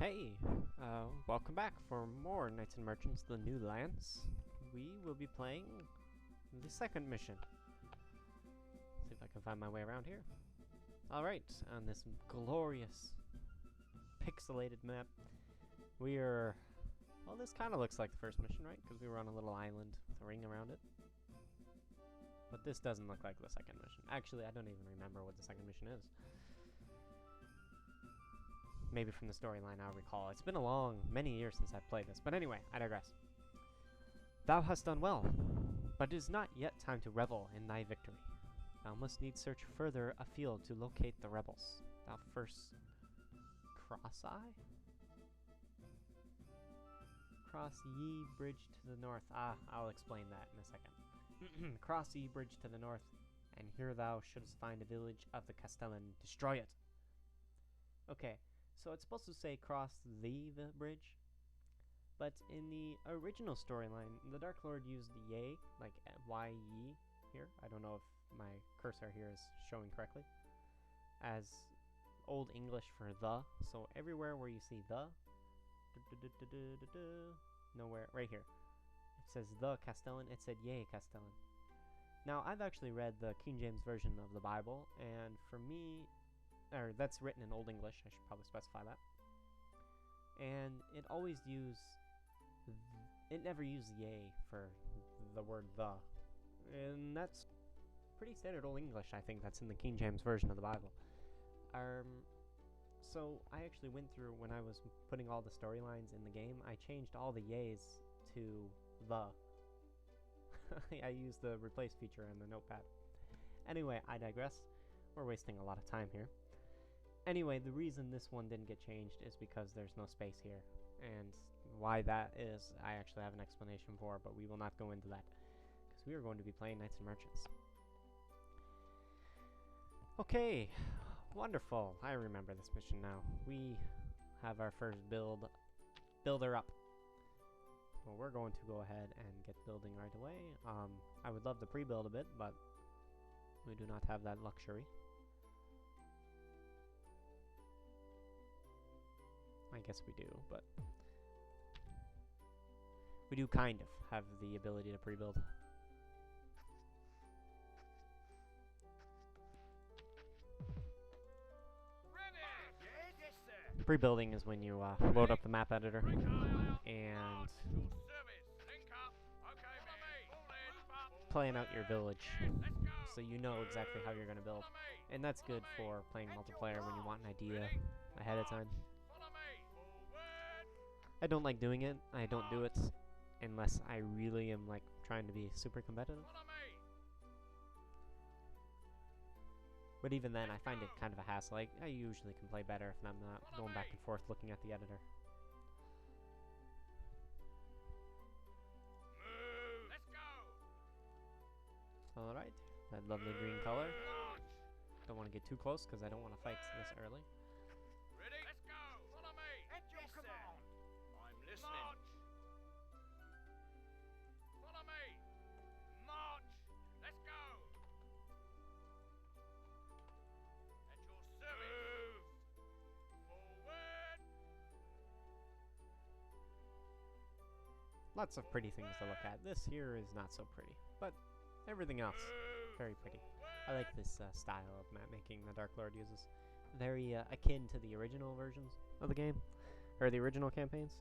Hey, welcome back for more Knights and Merchants, the New Lands. We will be playing the second mission. See if I can find my way around here. Alright, on this glorious pixelated map, we are... Well, this kind of looks like the first mission, right? Because we were on a little island with a ring around it. But this doesn't look like the second mission. Actually, I don't even remember what the second mission is. Maybe from the storyline I'll recall. It's been many years since I've played this. But anyway, I digress. Thou hast done well, but it is not yet time to revel in thy victory. Thou must needs search further afield to locate the rebels. Thou first... Cross-eye? Cross ye bridge to the north. I'll explain that in a second. Cross ye bridge to the north, and here thou shouldst find a village of the Castellan. Destroy it! Okay. So it's supposed to say cross the bridge, but in the original storyline, the Dark Lord used ye, like Y-ye here. I don't know if my cursor here is showing correctly, as Old English for the. So everywhere where you see the, nowhere, right here, it says the Castellan, it said ye Castellan. Now, I've actually read the King James Version of the Bible, and for me, or that's written in Old English, I should probably specify that. And it always it never used ye for the word the. And that's pretty standard Old English, I think, that's in the King James Version of the Bible. So I actually went through, when I was putting all the storylines in the game, I changed all the yeas to the. I used the replace feature in the notepad. Anyway, I digress. We're wasting a lot of time here. Anyway, the reason this one didn't get changed is because there's no space here. And why that is, I actually have an explanation for, but we will not go into that. Because we are going to be playing Knights and Merchants. Okay, wonderful. I remember this mission now. We have our first builder up. So we're going to go ahead and get building right away. I would love to pre-build a bit, but we do not have that luxury. I guess we do, but we do kind of have the ability to pre-build. Pre-building is when you load up the map editor and plan out your village so you know exactly how you're going to build. And that's good for playing multiplayer when you want an idea ahead of time. I don't like doing it. I don't do it unless I really am like trying to be super competitive. But even then, I find it kind of a hassle. Like, I usually can play better if I'm not going back and forth looking at the editor. Alright, that lovely green color. Don't want to get too close because I don't want to fight this early. Ready? Let's go! Follow me! At your command! I'm listening. March! Follow me! March! Let's go! At your service! Move! Forward! Lots of pretty things to look at. This here is not so pretty, but everything else, very pretty. I like this style of map making the Dark Lord uses. Very akin to the original versions of the game, or the original campaigns.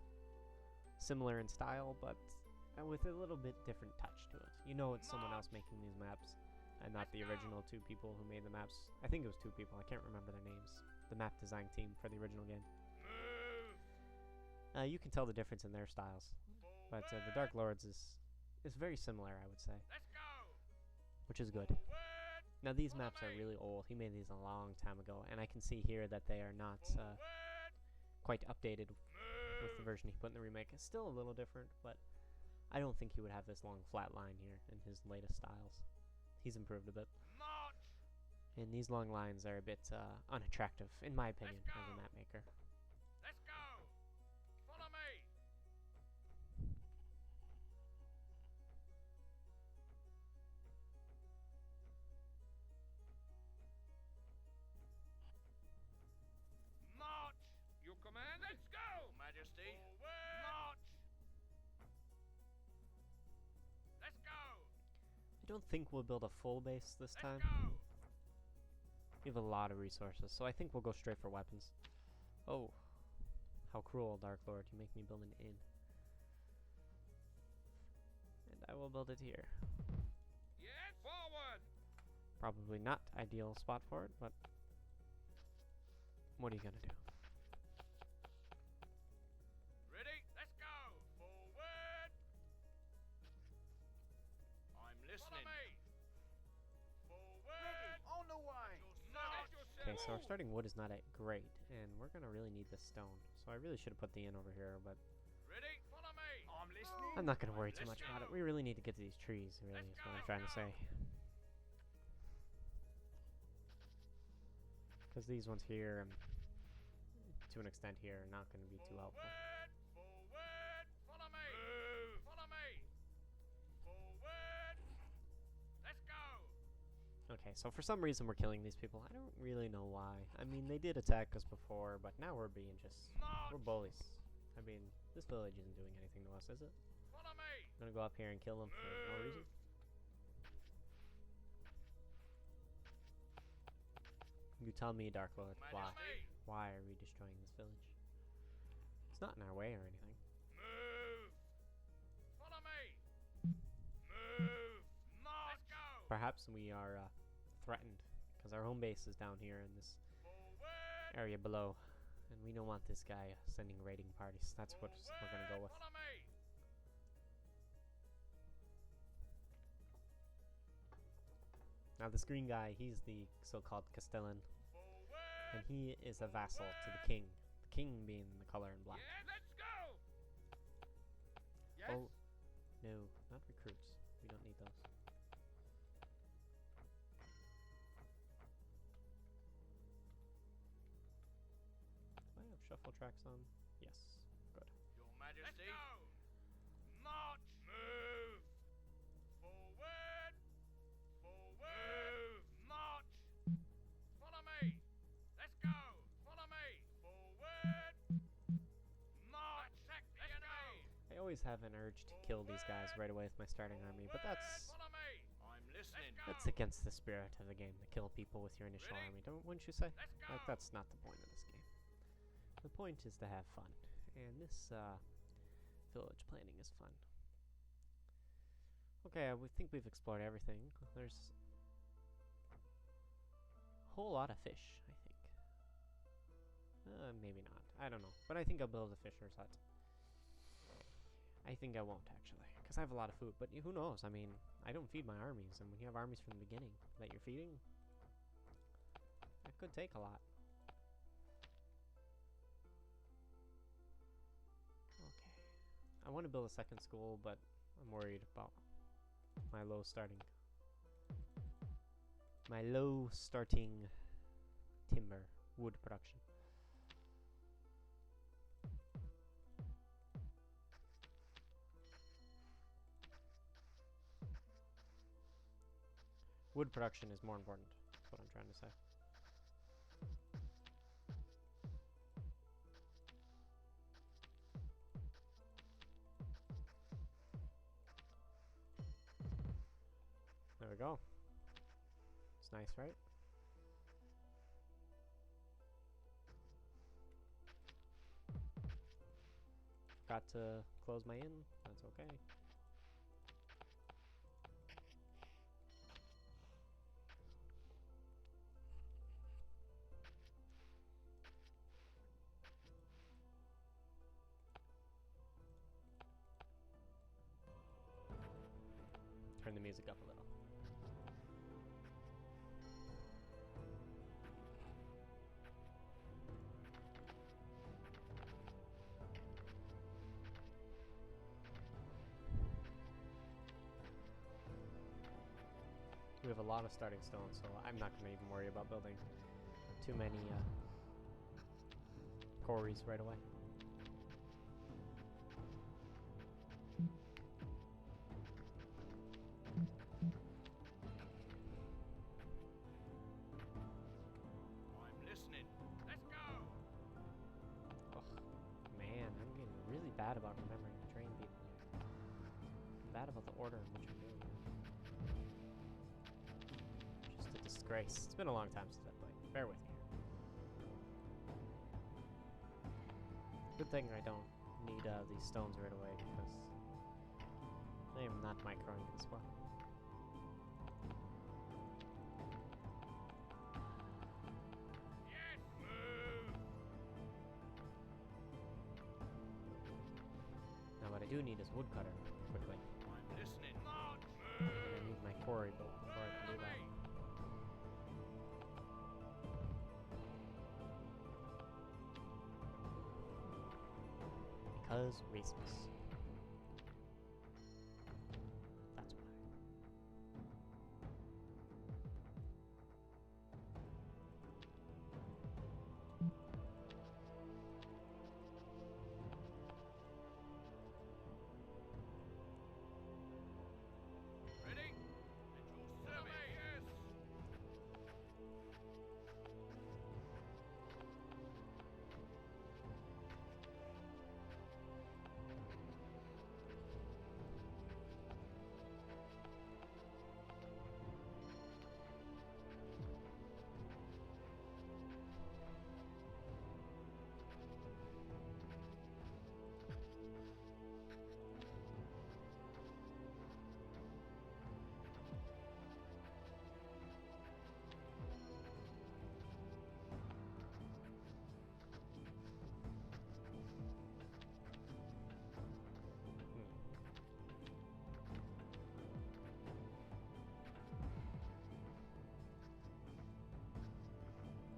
Similar in style, but with a little bit different touch to it. You know it's someone else making these maps, and not the original two people who made the maps. I think it was two people, I can't remember their names. The map design team for the original game. You can tell the difference in their styles, but the Dark Lord's is very similar, I would say. Which is good. Now these maps are really old. He made these a long time ago, and I can see here that they are not quite updated with the version he put in the remake. It's still a little different, but I don't think he would have this long flat line here in his latest styles. He's improved a bit. And these long lines are a bit unattractive, in my opinion, as a map maker. Let's go! Follow me! March! Your command, let's go! don't think we'll build a full base this Let's time. go. We have a lot of resources, so I think we'll go straight for weapons. Oh, how cruel, Dark Lord. You make me build an inn. And I will build it here. Yes, forward. Probably not ideal spot for it, but what are you gonna do? Ready? Let's go. Forward. I'm listening. Follow me. Forward. On the way. Okay, so our starting wood is not great, and we're gonna really need this stone. So I really should have put the inn over here, but Ready? Follow me. I'm listening. I'm not gonna worry too much about it. We really need to get to these trees, really, is what I'm trying to say. Because these ones here, to an extent here, are not going to be too helpful. Forward. Follow me. Move. Follow me. Forward. Let's go. Okay, so for some reason we're killing these people. I don't really know why. I mean, they did attack us before, but now we're being just... We're bullies. I mean, this village isn't doing anything to us, is it? Follow me. I'm gonna go up here and kill them for no reason. You tell me, Dark Lord, why? Majesty. Why are we destroying this village? It's not in our way or anything. Move. Follow me. Move. March. Let's go. Perhaps we are threatened, because our home base is down here in this Forward. area below, and we don't want this guy sending raiding parties. That's what we're gonna go with. Follow me. Now this green guy, he's the so-called Castellan, Forward. and he is a vassal to the king. The king being the color in black. Yeah, let's go. Yes. Oh, no, not recruits. We don't need those. Do I have shuffle tracks on? Yes, good. Your Majesty. Let's go. March. Move. Forward. Forward. Move. March. Follow me. Let's go. Follow me. Forward. March. Attack the enemy. I always have an urge to kill these guys right away with my starting army, but that's Follow me. I'm listening. that's against the spirit of the game, to kill people with your initial Ready? army, wouldn't you say? Let's go. Like, that's not the point of this game. The point is to have fun, and this village planning is fun. Okay, we think we've explored everything. There's a whole lot of fish, I think. Maybe not. I don't know. But I think I'll build a fisher's hut. I think I won't, actually, because I have a lot of food. But who knows? I mean, I don't feed my armies, and when you have armies from the beginning that you're feeding, that could take a lot. Okay. I want to build a second school, but I'm worried about my low starting timber wood production. Wood production is more important. That's what I'm trying to say. There we go. It's nice, right? Got to close my inn. That's okay. Turn the music up a little. We have a lot of starting stone, so I'm not going to even worry about building too many quarries right away. I'm listening. Let's go. Oh, man, I'm getting really bad about remembering to train people here. I'm bad about the order in which I'm doing it. just a disgrace. It's been a long time since I played. Bear with me. Good thing I don't need these stones right away because I am not microing this well. Yes, move. Now what I do need is woodcutter, quickly. I'm listening. Not And move. I need my quarry built before I can do that. Because reasons. That's why. Ready? At your service.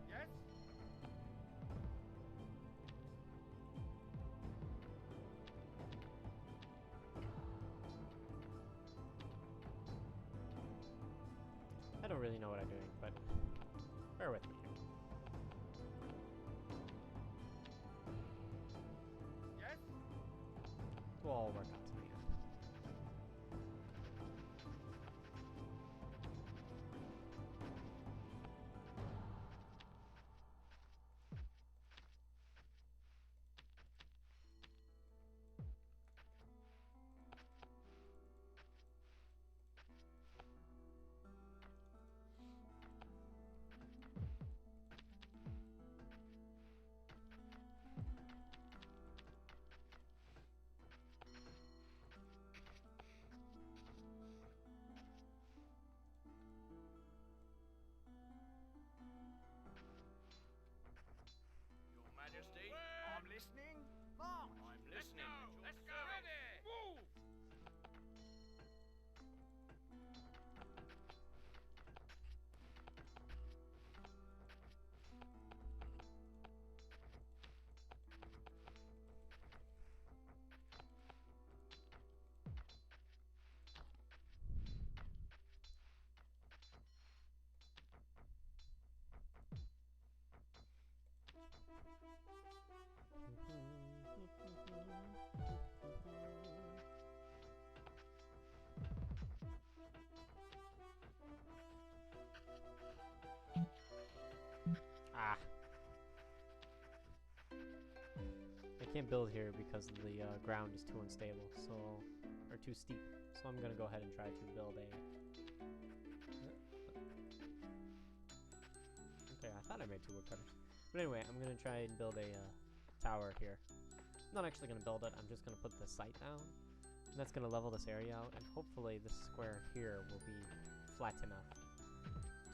Yes. Yes. I don't really know what I'm doing, but bear with me here. Yes. It will all work out to the end. Your Majesty. I'm listening. March. I'm listening. Let's go. Ready. Move. Ah. I can't build here because the ground is too unstable, so or too steep. So I'm gonna go ahead and try to build a. Okay, I thought I made 2 woodcutters, but anyway, I'm gonna try and build a tower here. I'm not actually gonna build it. I'm just gonna put the site down, and that's gonna level this area out, and hopefully this square here will be flat enough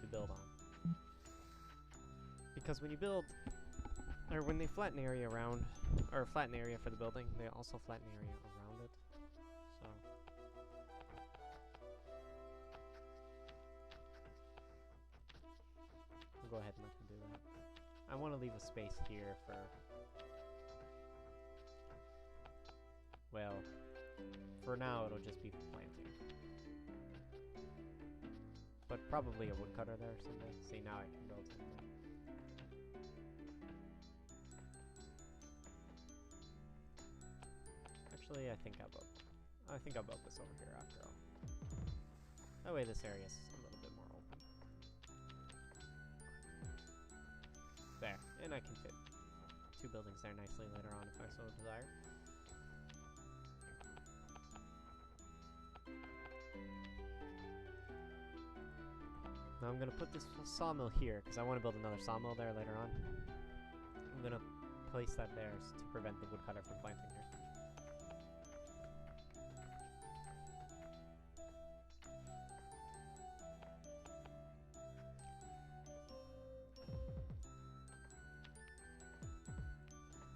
to build on. Because when you build, or when they flatten area around, or flatten area for the building, they also flatten area around it. So we'll go ahead and let him do that. I want to leave a space here for, well, for now it'll just be for planting. But probably a woodcutter there someday. See, now I can build something. Actually, I think I'll build this over here after all. That way this area is a little bit more open. There, and I can fit 2 buildings there nicely later on if I so desire. Now I'm gonna put this sawmill here because I want to build another sawmill there later on. I'm gonna place that there to prevent the woodcutter from planting here.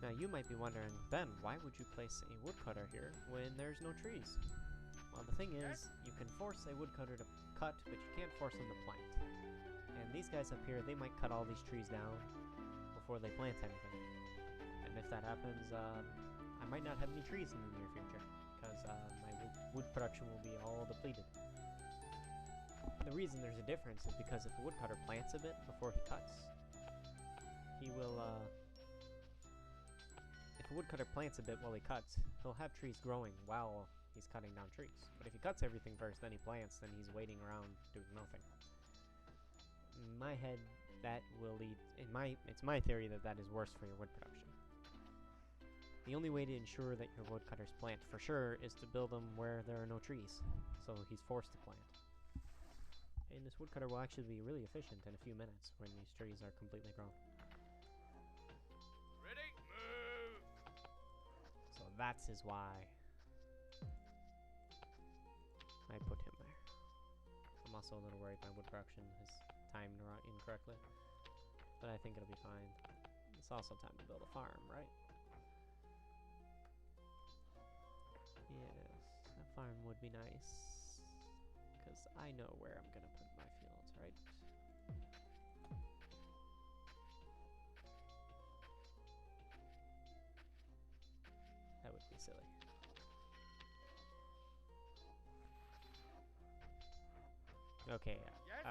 Now you might be wondering, Ben, why would you place a woodcutter here when there's no trees? Well, the thing is, you can force a woodcutter to cut, but you can't force them to plant. And these guys up here, they might cut all these trees down before they plant anything. And if that happens, I might not have any trees in the near future, because my wood production will be all depleted. The reason there's a difference is because if a woodcutter plants a bit before he cuts, he will, if a woodcutter plants a bit while he cuts, he'll have trees growing while he's cutting down trees. But if he cuts everything first, then he plants, then he's waiting around doing nothing. In my head, that will lead, it's my theory that that is worse for your wood production. The only way to ensure that your woodcutters plant for sure is to build them where there are no trees, so he's forced to plant. And this woodcutter will actually be really efficient in a few minutes when these trees are completely grown. Ready? Move! So that's his why I put him there. I'm also a little worried my wood production is timed incorrectly, but I think it'll be fine. It's also time to build a farm, right? Yes, a farm would be nice, because I know where I'm gonna put my fields, right? That would be silly. Okay, Yes?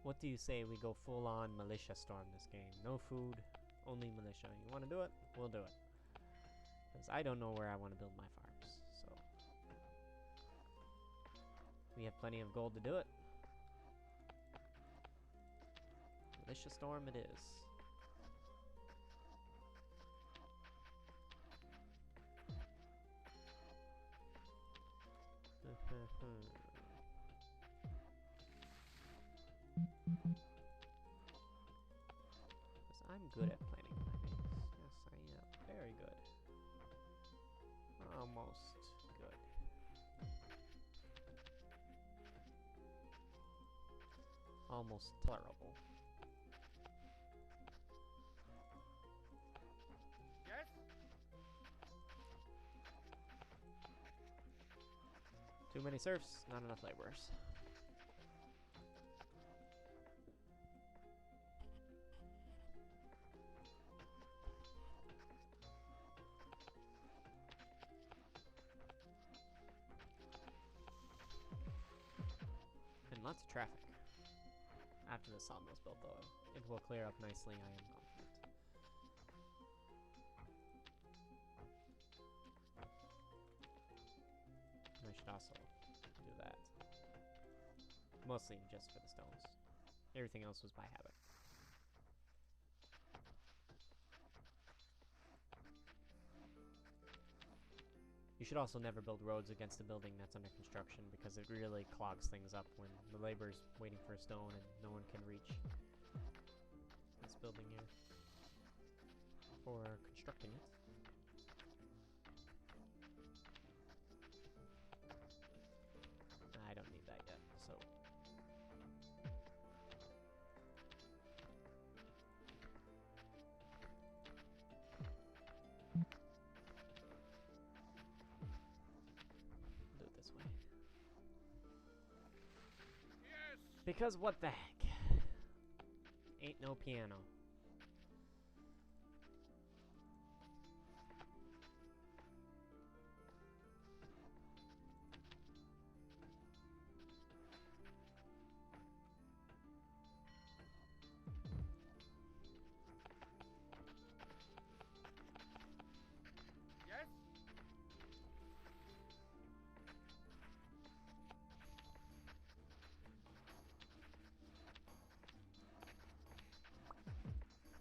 what do you say we go full on militia storm this game? No food, only militia. You want to do it? We'll do it. Because I don't know where I want to build my farms, so. We have plenty of gold to do it. Militia storm it is. Because I'm good at planning my base. Yes, I am. Very good. Almost good. Almost tolerable. Yes? Too many serfs, not enough laborers. And lots of traffic. After the sawmill's built, though, it will clear up nicely, I am confident. I should also do that. Mostly just for the stones. Everything else was by habit. You should also never build roads against a building that's under construction because it really clogs things up when the labor's waiting for a stone and no one can reach this building here for constructing it. I don't need that yet, so. Do it this way. Yes! Because what the heck? Ain't no piano. Yes?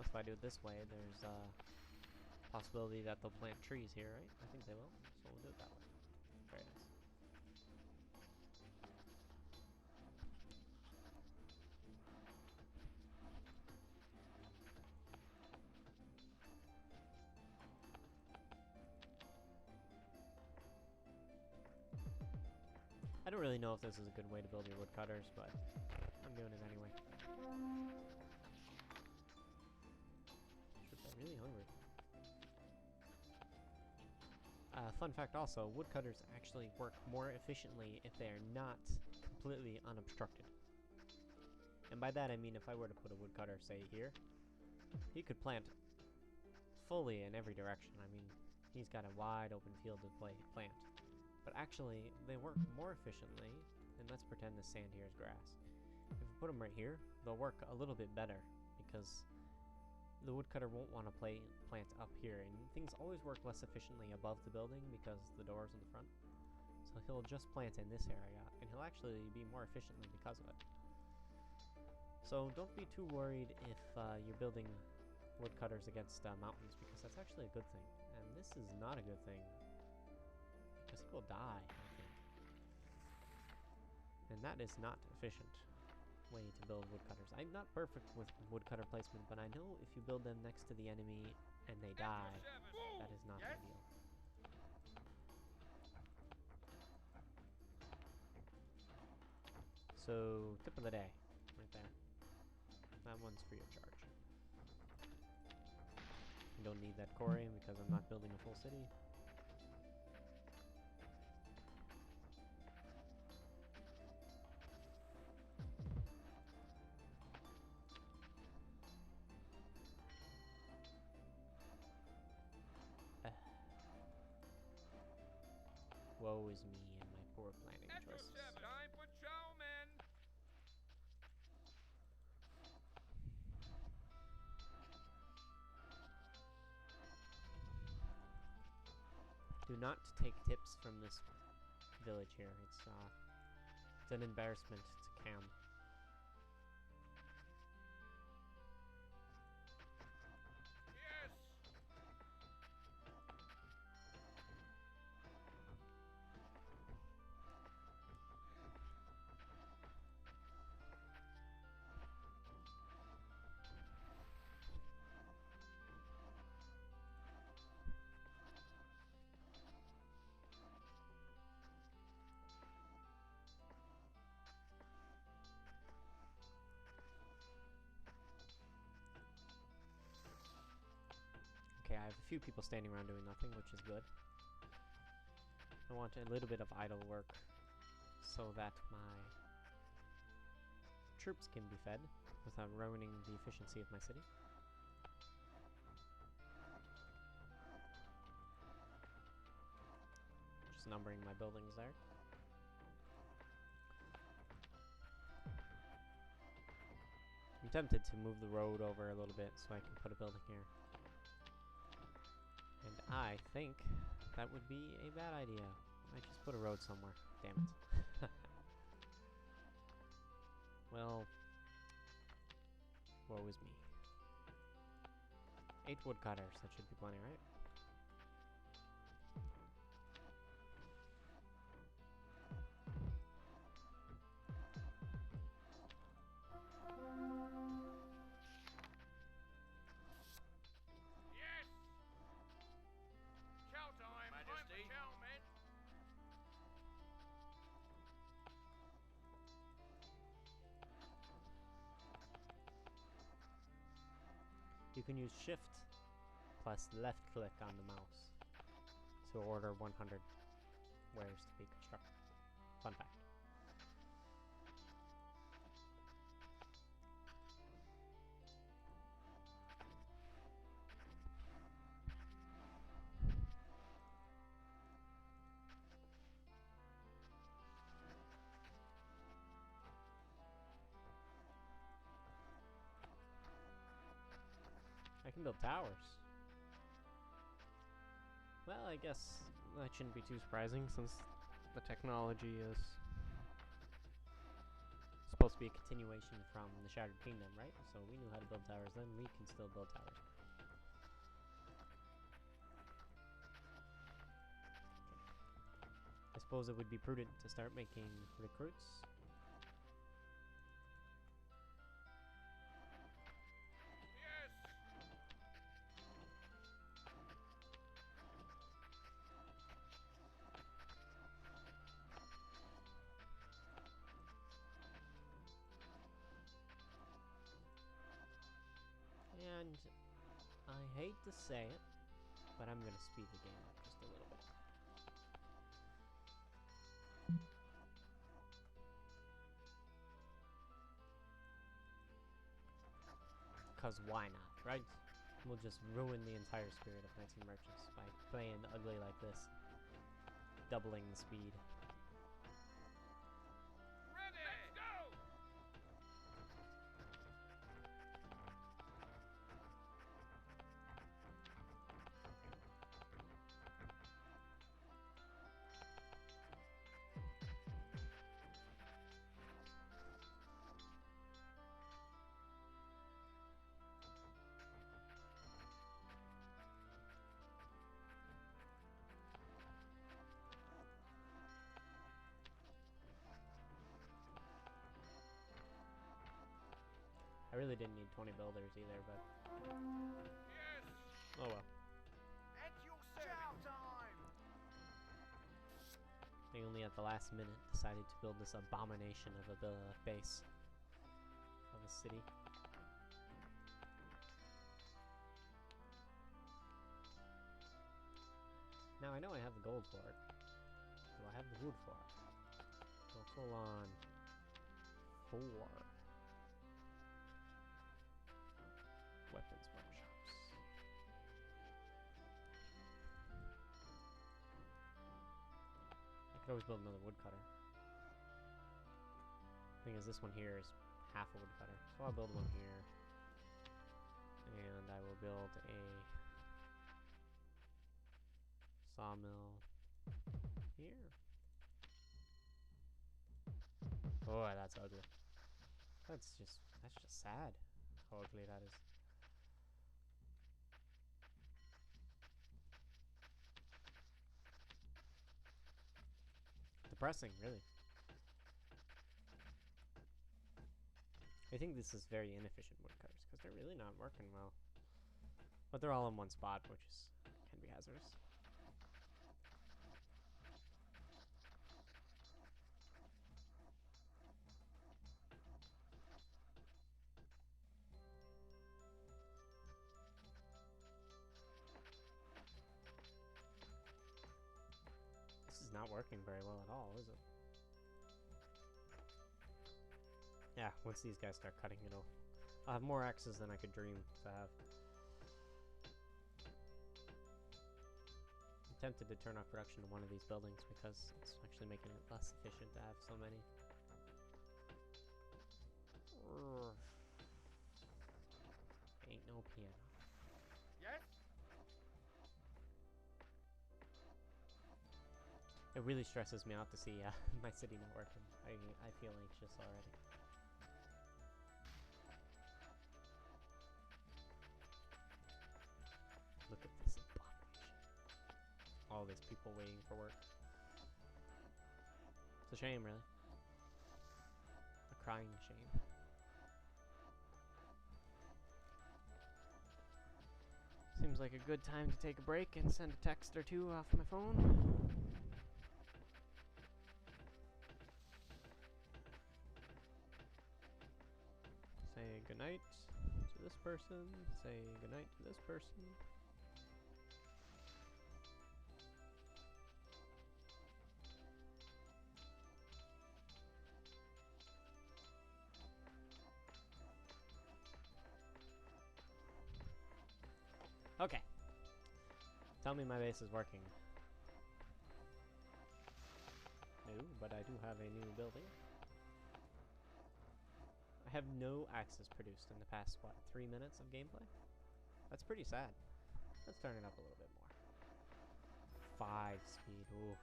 If I do it this way, there's a possibility that they'll plant trees here, right? I think they will, so we'll do it that way. Very nice. don't really know if this is a good way to build your woodcutters, but I'm doing it anyway. Shoot, I'm really hungry. Fun fact also, woodcutters actually work more efficiently if they are not completely unobstructed. And by that I mean if I were to put a woodcutter, say, here, he could plant fully in every direction. I mean, he's got a wide open field to plant. But actually, they work more efficiently, and let's pretend the sand here is grass. If we put them right here, they'll work a little bit better, because the woodcutter won't want to plant up here, and things always work less efficiently above the building because the door's in the front. So he'll just plant in this area, and he'll actually be more efficiently because of it. So don't be too worried if you're building woodcutters against mountains, because that's actually a good thing. And this is not a good thing, because he will die, I think. And that is not efficient way to build woodcutters. I'm not perfect with woodcutter placement, but I know if you build them next to the enemy and they die, that is not ideal. So, tip of the day, right there. That one's free of charge. I don't need that quarry because I'm not building a full city. Woe is me and my poor planning choices. Time for chow, men. Do not take tips from this village here. It's an embarrassment to Cam. Yes. Okay, I have a few people standing around doing nothing, which is good. I want a little bit of idle work so that my troops can be fed without ruining the efficiency of my city. Just numbering my buildings there. I'm tempted to move the road over a little bit so I can put a building here. And I think that would be a bad idea. I just put a road somewhere. Damn it. Well, woe is me. 8 woodcutters. That should be plenty, right? Yes. Chow time. Majesty. Time for chow, men. You can use shift plus left click on the mouse to order 100 wares to be constructed. Fun fact. I can build towers. Well, I guess that shouldn't be too surprising since the technology is supposed to be a continuation from the Shattered Kingdom, right? So we knew how to build towers then, we can still build towers. Okay. I suppose it would be prudent to start making recruits. Yes. And I hate to say it, but I'm gonna speed the game up just a little bit. Cause why not, right? We'll just ruin the entire spirit of Knights and Merchants by playing ugly like this. Doubling the speed. Ready! Let's go! I really didn't need 20 builders either, but Yes! oh well. At your service! Time! They only at the last minute decided to build this abomination of a base. Of a city. Now I know I have the gold for it. Do I have the wood for it? Go full on 4 weapons workshops. I could always build another woodcutter. Thing is, this one here is half a woodcutter, so I'll build one here, and I will build a sawmill here. Boy, that's ugly. That's just sad how ugly that is. Depressing, really. I think this is very inefficient woodcutters because they're really not working well. But they're all in one spot, which can be hazardous. This is not working very well at all, is it? Yeah, once these guys start cutting, I'll have more axes than I could dream to have. I'm tempted to turn off production to one of these buildings because it's actually making it less efficient to have so many. Ain't no piano. Yes? It really stresses me out to see my city not working. I feel anxious already. Look at this abomination. All these people waiting for work. It's a shame, really. A crying shame. Seems like a good time to take a break and send a text or two off my phone. Say goodnight to this person. Say goodnight to this person. Okay. Tell me my base is working. No, but I do have a new building. I have no axes produced in the past, what, 3 minutes of gameplay? That's pretty sad. Let's turn it up a little bit more. 5 speed, oof.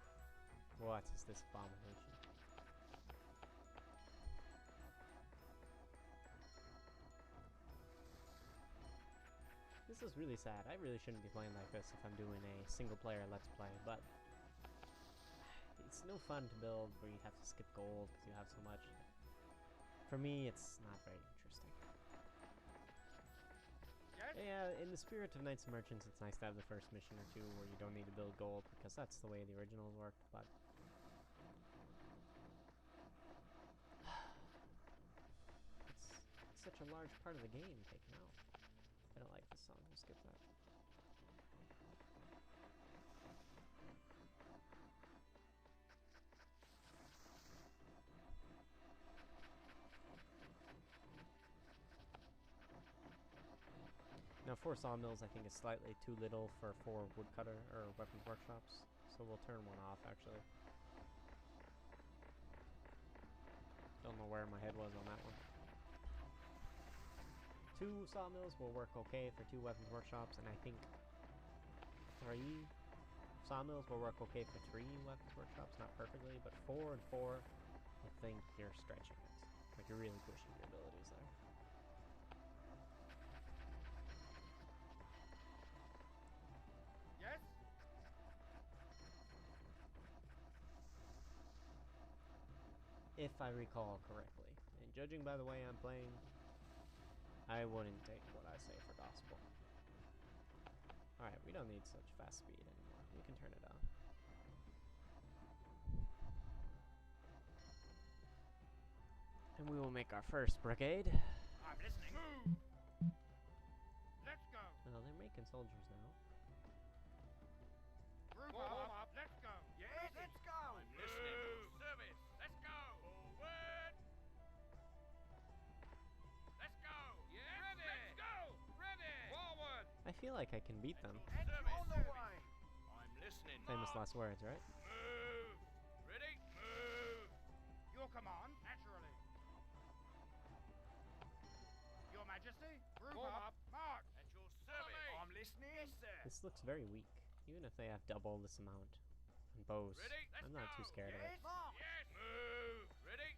What is this abomination? This is really sad. I really shouldn't be playing like this if I'm doing a single player let's play, but it's no fun to build where you have to skip gold because you have so much. For me, it's not very interesting. Yes? Yeah, in the spirit of Knights and Merchants, it's nice to have the first mission or two where you don't need to build gold because that's the way the originals worked, but it's such a large part of the game taken out. I don't song. We'll skip that. Now 4 sawmills I think is slightly too little for 4 woodcutter or weapons workshops, so we'll turn one off actually. Don't know where my head was on that one. 2 sawmills will work okay for 2 weapons workshops, and I think 3 sawmills will work okay for 3 weapons workshops, not perfectly, but 4 and 4, I think you're stretching it. Like you're really pushing your abilities there. Yes? If I recall correctly. And judging by the way I'm playing, I wouldn't take what I say for gospel. Alright, we don't need such fast speed anymore. We can turn it on. And we will make our first brigade. I'm listening. Move! Let's go. Well, they're making soldiers now. Group up. Let's go. Yes, let's go. I'm listening. Service. Let's go. Forward. Let's go. Yes. Ready. Let's go. Ready. Forward. I feel like I can beat them. On the way. I'm listening. Famous last words, right? Move. Ready. Move. Your command. Naturally. Your Majesty. Group up. March. At your service. I'm listening. Yes, sir. This looks very weak, even if they have double this amount. And bows. Ready? I'm not too scared of it. Yes. Move. Ready.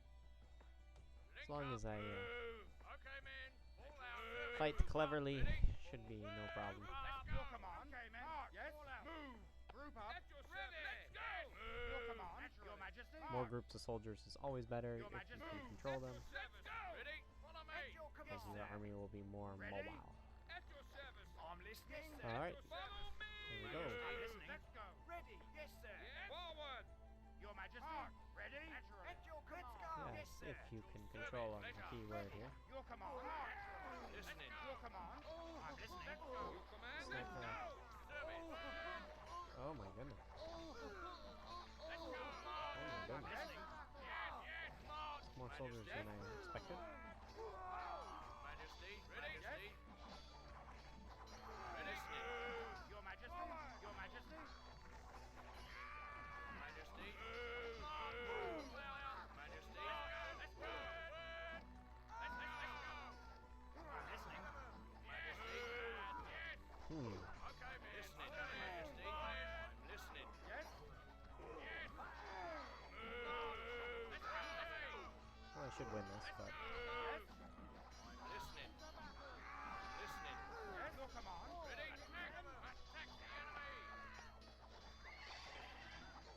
As long as I Move. Okay, men. All out. fight cleverly, should be no problem. Your command. Okay, men. Yes. Move. Group up. At your service. Let's go. Your command. Your Majesty. More groups of soldiers is always better Your if you Majesty. can control them, Let's go. Ready? Follow me. because the army will be more Ready? mobile. At your service. I'm listening. Alright. Follow me. Here we go. I'm listening. Let's go. Ready. Yes, sir. Yes. Forward. Your Majesty. Ready. At your command. Yeah, if you can control them, the key word here. Your command. Listening. Your command. I'm listening. Your command. Let's go. Service. Oh my goodness. Let's go. Oh my goodness. Listening. Yes, yes. March. More soldiers than I expected. Majesty. Ready. Yes. Ready. Your Majesty. Your Majesty. Majesty. Majesty. Let's go. Let's go. I'm listening. Majesty. Yes. Hmm. Okay, man. Listening. Majesty. I'm listening. Yes. Yes. Let's go. Well, I should win this, but Yes. I'm listening. Listening. Yes. Your command. Ready. Attack. Attack the enemy.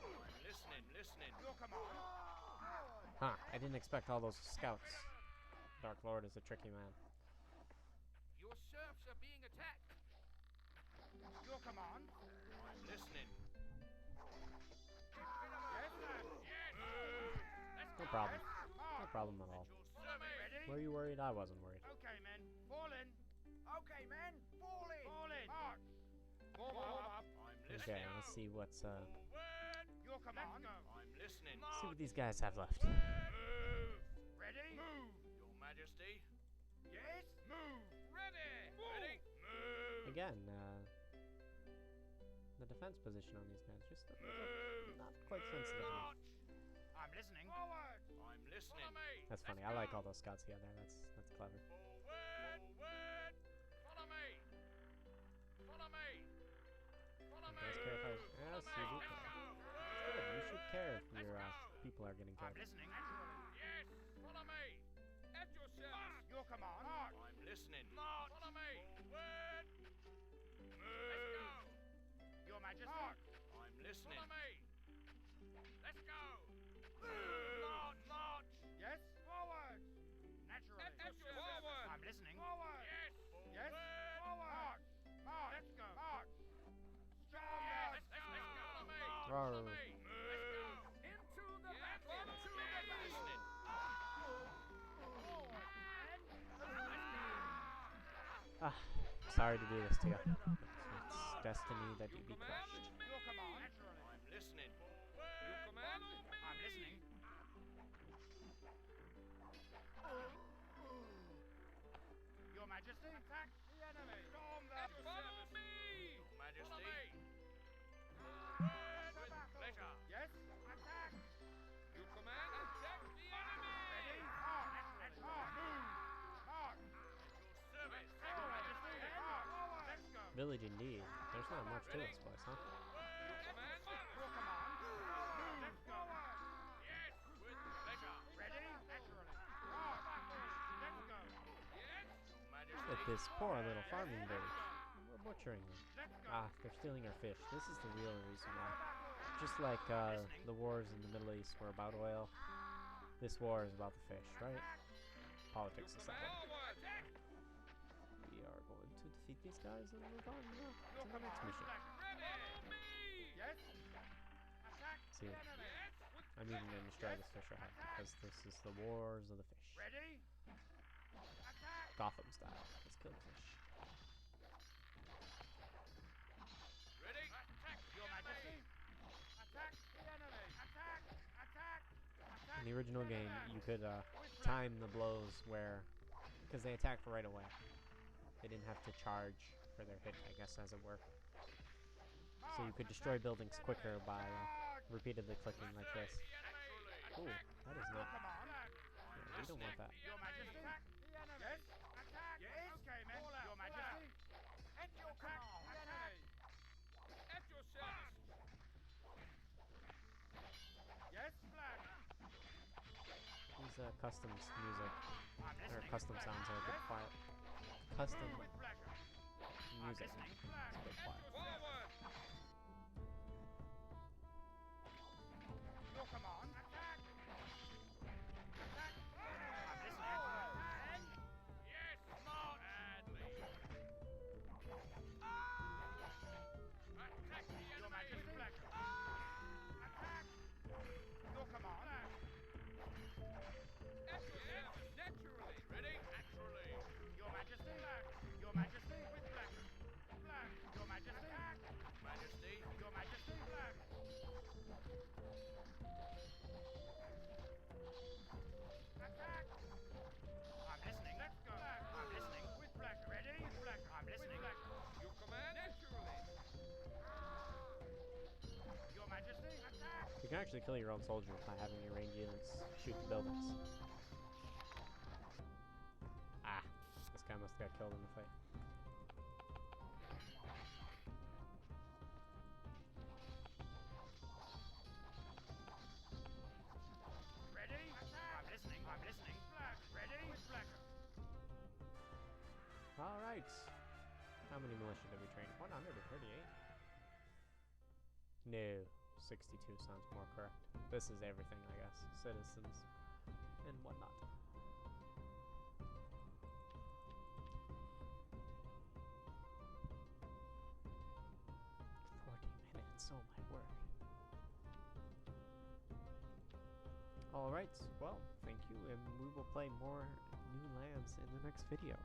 I'm listening. Listening. Your command. huh, I didn't expect all those scouts. Dark Lord is a tricky man. Your serfs are being attacked. Your command. I'm listening. Yes, sir. Yes. Let's No go. problem. March. No problem at all. Your service. Ready? Were you worried? I wasn't worried. Okay, men. Fall in. Okay, men. Fall in. Fall in. March. Form up. I'm listening. Okay, let's see what's Forward. Your command. I'm listening. see what these guys have left. Move. Ready? Move. Your Majesty. Yes. Move. Ready. Ready. Move. Again, the defense position on these guys just a little Move. not quite sensitive enough. March. I'm listening. Forward. I'm listening. Follow me. That's funny. I like all those scouts together. That's clever. Forward. Forward. Follow me. Follow me. Follow You me. guys care if I? Follow Yes, me. you do Let's care. go. Good. You should care if Let's your go. people are getting killed. listening. Yes. Follow me. At your service. Your command. March. I'm listening. March. Follow me. Forward. Move. Let's go. Your Majesty. March. I'm listening. Follow me. Let's go. March. March. Yes. Forward. Naturally. At your forward. I'm listening. Forward. Yes. Yes. Forward. March. March. Let's go. March. Strong. Yes. Let's go. Follow me. Rawr. Follow me. Let's go. Into the battle. Into the battle. Listening. sorry to do this to you. It's destiny that you be crushed. Your command. I'm listening. Your command. I'm listening. Your Majesty. Attack the enemy. Storm them. Follow me. Your Majesty. With pleasure. Yes. Attack. Your command. Attack the enemy. Ready. March. March. Move. March. Your service. Your Majesty. March. Let's go. Village indeed. There's not much to this place, huh? Your command. Your command. Move. Let's go. Yes. With pleasure. Ready. Naturally. March. Let's go. Yes. Your Majesty. At this poor little farming village. We're butchering them. Let's go. Ah, they're stealing our fish. This is the real reason why. Just like the wars in the Middle East were about oil, this war is about the fish, right? Politics aside. We are going to defeat these guys and move on to the next mission. Yes. Attack. See, I'm even going to destroy this fish right now because this is the wars of the fish. Ready. Attack. Gotham style. Let's kill the fish. Ready. Attack. Your Majesty. Attack the enemy. Attack. Attack. Attack. In the original game, you could time the blows where, because they attacked right away. They didn't have to charge for their hit, I guess, as it were. So you could destroy buildings quicker by repeatedly clicking like this. Ooh, that is not. Yeah, we don't want that. Your Majesty. Attack the enemy. Yes. Attack. Yes. Okay, men. Your Majesty. At your command. Enemy. At your service. Yes, flag. These customs music, I'm or listening. custom sounds are a bit quiet. Custom With pleasure. music listening. is a bit quiet. Forward. Your command. Attack. Attack. I'm listening. Yes. March. Badly. Attack the enemy. Your Majesty. Pleasure. Attack. Your command. Naturally. Ready? Naturally. Your Majesty. Your Majesty. With pleasure. Flag. Your Majesty. Attack. Majesty. Your Majesty. Flag. Attack. I'm listening. Let's go. I'm listening. With pleasure. Ready? With pleasure. I'm listening. With pleasure. Your command. Naturally. Your Majesty. Attack. You can actually kill your own soldiers by having your ranged units shoot the buildings. Ah, this guy must have got killed in the fight. Ready? Attack. I'm listening. I'm listening. Flag. Ready? With pleasure. Alright. How many militia did we train? 138? No. 62 sounds more correct. This is everything, I guess. Citizens and whatnot. 40 minutes, oh my word. Alright, well, thank you, and we will play more New Lands in the next video.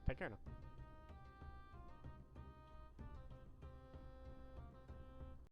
Take care now.